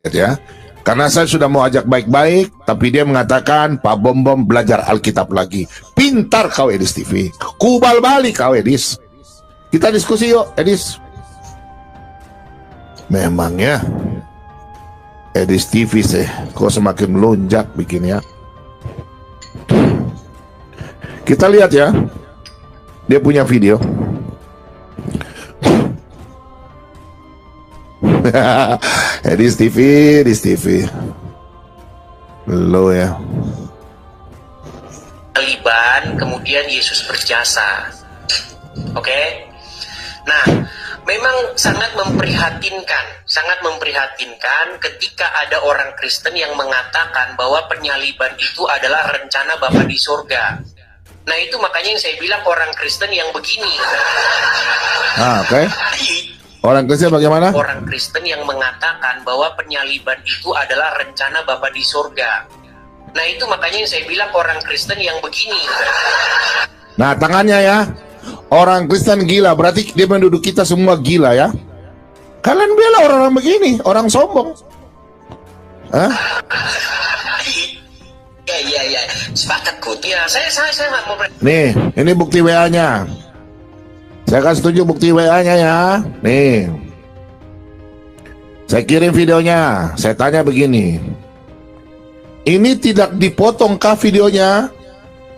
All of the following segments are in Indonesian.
Ya. Karena saya sudah mau ajak baik-baik, tapi dia mengatakan, Pak Bom Bom belajar Alkitab lagi. Pintar kau Edis TV. Kubal balik kau Edis. Kita diskusi yuk Edis. Memangnya Edis TV sih, kok semakin melonjak bikinnya. Kita lihat ya, dia punya video. Edis TV. Lo ya. Taliban, kemudian Yesus berjasa. Oke? Nah, memang sangat memprihatinkan ketika ada orang Kristen yang mengatakan bahwa penyaliban itu adalah rencana Bapa di surga. Nah, itu makanya yang saya bilang orang Kristen yang begini. Oke. Orang Kristen bagaimana? Orang Kristen yang mengatakan bahwa penyaliban itu adalah rencana Bapa di surga. Nah, itu makanya yang saya bilang orang Kristen yang begini. Nah, tangannya ya. Orang Kristen gila, berarti dia menduduk kita semua gila ya. Kalian bela orang-orang begini, orang sombong. Hah? Ya, sepakat Kut. Ya, saya nggak mau. Nih, ini bukti WA-nya. Saya kasih tunjuk bukti WA-nya ya. Nih. Saya kirim videonya. Saya tanya begini. Ini tidak dipotongkah videonya?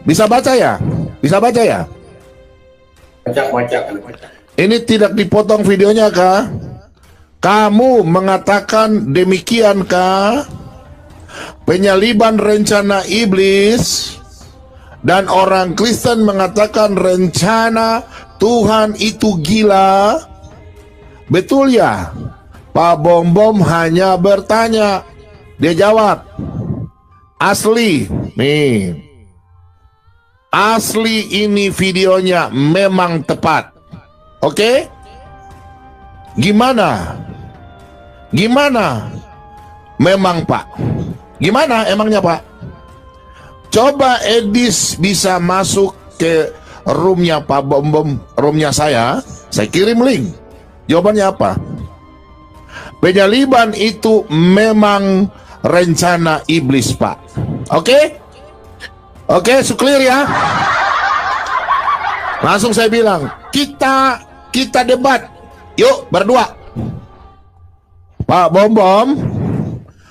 Bisa baca ya? Bisa baca ya? Baca. Ini tidak dipotong videonya kah? Kamu mengatakan demikian kah? Penyaliban rencana iblis dan orang Kristen mengatakan rencana Tuhan itu gila. Betul ya? Pak Bom Bom hanya bertanya. Dia jawab. Asli. Nih. Asli ini videonya memang tepat. Oke? Gimana? Memang Pak. Gimana emangnya Pak? Coba Edis bisa masuk ke roomnya Pak Bom Bom, roomnya saya kirim link. Jawabannya apa? Penyaliban itu memang rencana iblis Pak. Oke? Oke, clear ya. Langsung saya bilang, kita debat. Yuk, berdua. Pak Bom Bom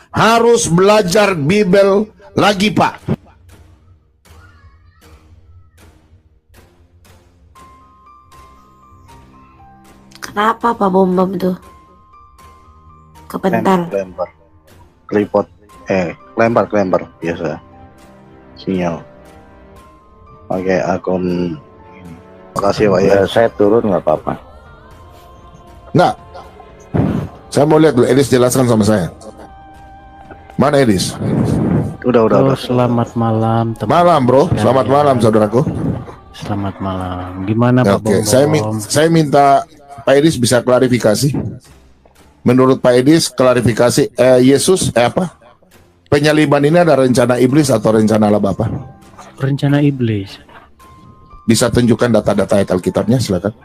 harus belajar Bible lagi, Pak. Kenapa Pak Bom Bom tuh? Kebentar. Lempar. Kelipot. Lempar biasa. Sinyal. Pakai akun. Makasih Pak ya. Saya turun nggak apa-apa. Nggak. Saya mau lihat dulu. Edis jelaskan sama saya. Mana Edis? Udah. Selamat malam teman. Malam bro. Selamat malam saudaraku. Selamat malam. Gimana Pak Bom Oke. Bom? Saya minta Pak Edis bisa klarifikasi. Menurut Pak Edis klarifikasi Yesus apa? Penyaliban ini ada rencana iblis atau rencana Allah Bapa? Rencana iblis. Bisa tunjukkan data-data ayat Alkitabnya, silakan.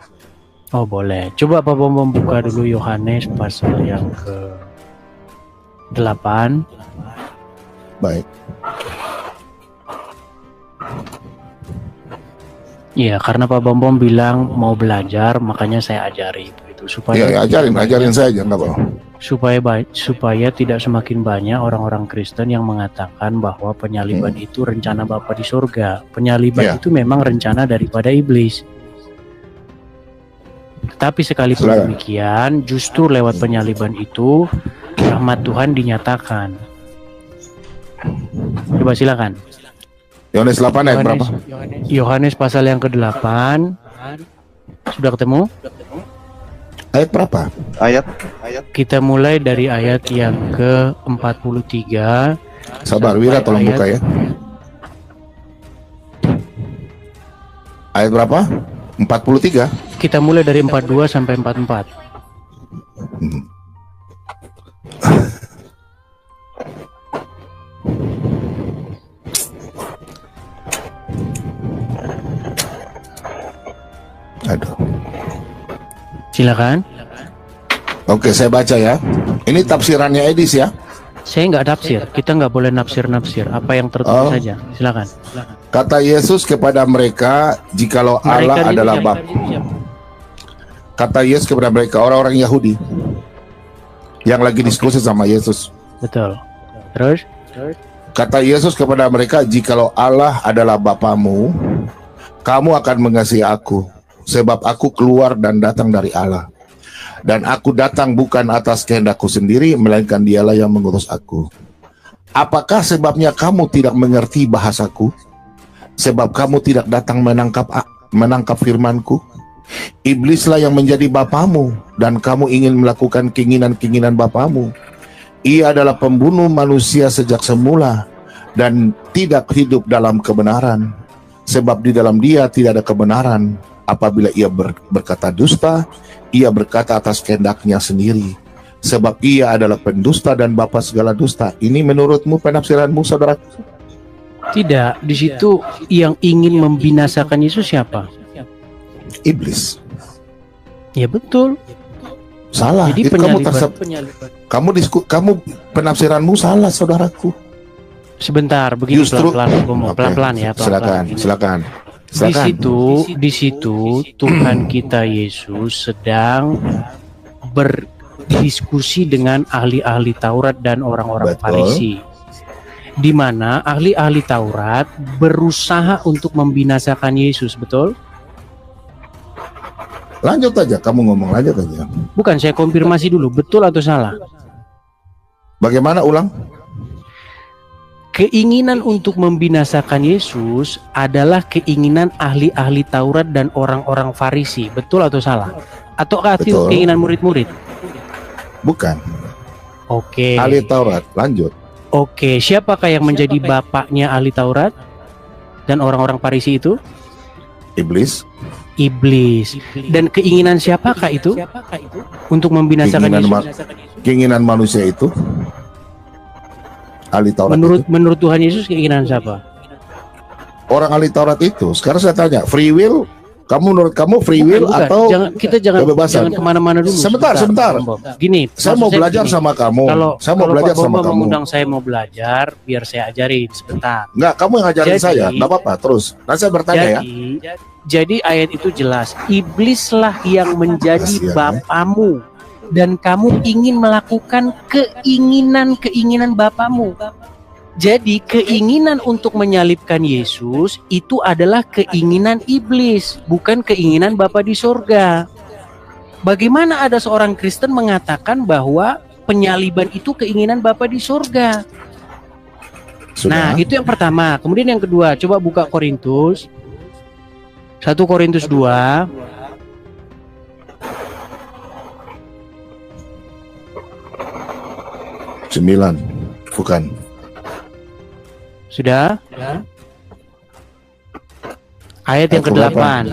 Oh boleh. Coba Pak Bom Bom buka dulu Yohanes pasal yang ke-8. Baik. Iya, karena Pak Bom Bom bilang mau belajar, makanya saya ajari itu supaya Ya, ajarin saya aja nggak apa. supaya tidak semakin banyak orang-orang Kristen yang mengatakan bahwa penyaliban itu rencana Bapa di surga. Penyaliban itu memang rencana daripada iblis. Tetapi sekalipun demikian, justru lewat penyaliban itu rahmat Tuhan dinyatakan. Coba silakan. Yohanes 8 ayat berapa? Yohanes pasal yang ke-8. Sudah ketemu? Ayat berapa? Ayat. Kita mulai dari ayat yang ke-43. Sabar, Wira tolong buka ya. Ayat berapa? 43. Kita mulai dari 42 sampai 44. Aduh. Silakan. Oke, saya baca ya. Ini tafsirannya Edis ya. Saya nggak tafsir, kita nggak boleh nafsir-nafsir. Apa yang tertulis saja, silakan. Kata Yesus kepada mereka, jikalau Allah Mereka adalah itu Bapa. siapa? Kata Yesus kepada mereka, orang-orang Yahudi yang lagi diskusi sama Yesus. Betul. Terus? Kata Yesus kepada mereka, jikalau Allah adalah Bapamu, kamu akan mengasihi aku, sebab aku keluar dan datang dari Allah. Dan aku datang bukan atas kehendakku sendiri, melainkan dialah yang mengutus aku. Apakah sebabnya kamu tidak mengerti bahasaku? Sebab kamu tidak datang menangkap firmanku? Iblislah yang menjadi bapamu, dan kamu ingin melakukan keinginan-keinginan bapamu. Ia adalah pembunuh manusia sejak semula, dan tidak hidup dalam kebenaran. Sebab di dalam dia tidak ada kebenaran. Apabila ia berkata dusta, ia berkata atas kehendaknya sendiri. Sebab ia adalah pendusta dan bapa segala dusta. Ini menurutmu penafsiranmu, saudara? Tidak, di situ yang ingin membinasakan Yesus siapa? Iblis. Ya betul. Salah. Jadi Itu kamu penafsiranmu salah, saudaraku. Sebentar, begini Justru- pelan-pelan, Oke, pelan-pelan ya. Silakan, pelan-pelan. silakan. Di situ Tuhan kita Yesus sedang berdiskusi dengan ahli-ahli Taurat dan orang-orang Betul. Farisi, di mana ahli-ahli Taurat berusaha untuk membinasakan Yesus, betul? Lanjut aja, kamu ngomong lanjut aja. Bukan, saya konfirmasi dulu, betul atau salah? Bagaimana, ulang? Keinginan untuk membinasakan Yesus adalah keinginan ahli-ahli Taurat dan orang-orang Farisi, betul atau salah? Ataukah itu Betul. keinginan murid-murid? Bukan. Oke. Ahli Taurat, lanjut. Oke, siapakah yang menjadi bapaknya ahli Taurat dan orang-orang Farisi itu? Iblis. Iblis. Dan keinginan siapakah itu untuk membinasakan Yesus? Keinginan manusia itu. Ahli Taurat Menurut Tuhan Yesus keinginan siapa? orang ahli Taurat itu. Sekarang saya tanya, free will? Menurut kamu free will Bukan. atau kita jangan kebebasan? kemana-mana dulu. Sebentar. Gini, Saya mau maksud belajar begini. sama kamu. Saya mau Kalau belajar Pak sama Bambang kamu. mengundang saya mau belajar, biar saya ajarin sebentar. Enggak, kamu yang ngajarin Jadi- saya. Enggak apa-apa, terus. Nanti saya bertanya ya. Jadi ayat itu jelas, iblislah yang menjadi Kasihan, ya. bapamu dan kamu ingin melakukan keinginan-keinginan bapamu. Jadi keinginan untuk menyalibkan Yesus itu adalah keinginan iblis, bukan keinginan Bapa di sorga. Bagaimana ada seorang Kristen mengatakan bahwa penyaliban itu keinginan Bapa di sorga? Nah, Sudah. itu yang pertama. Kemudian yang kedua, coba buka Korintus 1 Korintus 2 9. Bukan. sudah? Ayat yang Ayat ke-8.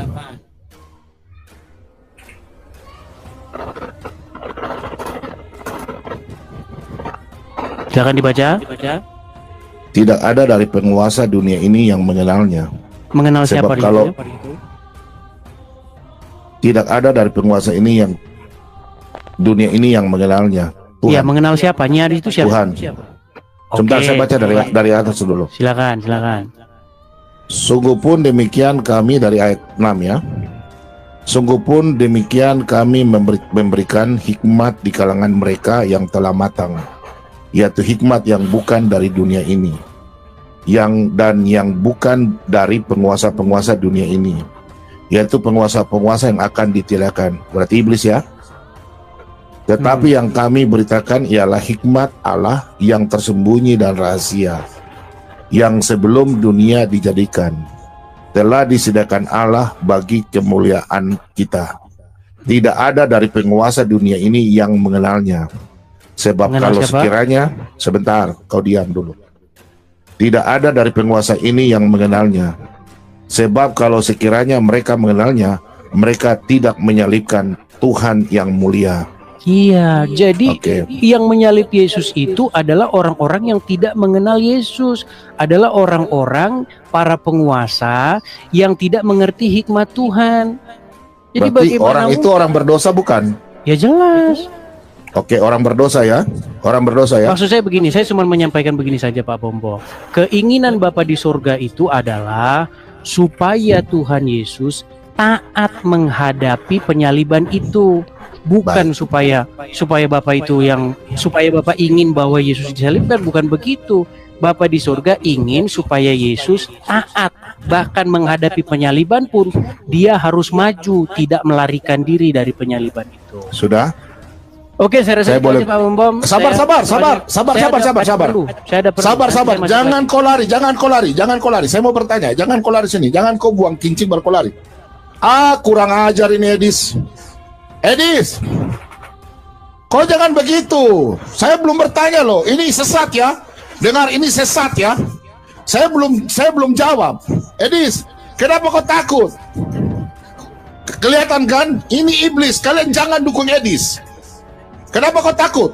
Silakan dibaca. Tidak ada dari penguasa dunia ini yang mengenalnya. Mengenal Sebab siapa dia? kalau- Tidak ada dari penguasa ini yang dunia ini yang mengenalnya. Iya, Tuhan. mengenal siapa? Nyari itu siapa? Tuhan. Sebentar, Oke. saya baca dari atas dulu. Silakan. Sungguh pun demikian kami dari ayat 6 ya. Sungguh pun demikian kami memberikan hikmat di kalangan mereka yang telah matang, yaitu hikmat yang bukan dari dunia ini, yang bukan dari penguasa-penguasa dunia ini, yaitu penguasa-penguasa yang akan ditiadakan. Berarti iblis ya. Tetapi yang kami beritakan ialah hikmat Allah yang tersembunyi dan rahasia, yang sebelum dunia dijadikan, telah disediakan Allah bagi kemuliaan kita. Tidak ada dari penguasa dunia ini yang mengenalnya. Sebab Mengenal kalau siapa? sekiranya, sebentar, kau diam dulu. Tidak ada dari penguasa ini yang mengenalnya. Sebab kalau sekiranya mereka mengenalnya, mereka tidak menyalibkan Tuhan yang mulia. Iya, jadi Oke. yang menyalib Yesus itu adalah orang-orang yang tidak mengenal Yesus, adalah orang-orang para penguasa yang tidak mengerti hikmat Tuhan. Jadi Berarti bagaimana orang itu orang berdosa bukan? Ya jelas. Oke, orang berdosa ya. Orang berdosa ya. Maksud saya begini, saya cuma menyampaikan begini saja Pak Bombo. Keinginan Bapa di surga itu adalah supaya Tuhan Yesus taat menghadapi penyaliban itu. Bukan supaya Bapak itu yang supaya Bapak ingin bahwa Yesus disalibkan, bukan begitu. Bapa di surga ingin supaya Yesus taat, bahkan menghadapi penyaliban pun dia harus maju, tidak melarikan diri dari penyaliban itu. Sudah? Oke, saya rasa Saya itu boleh- aja, Pak Bombom. Sabar. Saya ada perlu. Sabar. Saya masih Jangan kau lari, jangan kau lari. Saya mau bertanya, jangan kau lari sini. Jangan kau buang kincing baru kau lari. Kurang ajar ini Edis. Edis, kau jangan begitu. Saya belum bertanya loh. Ini sesat ya. Dengar, ini sesat ya. Saya belum jawab. Edis, kenapa kau takut? Kelihatan kan? Ini iblis. Kalian jangan dukung Edis. Kenapa kau takut?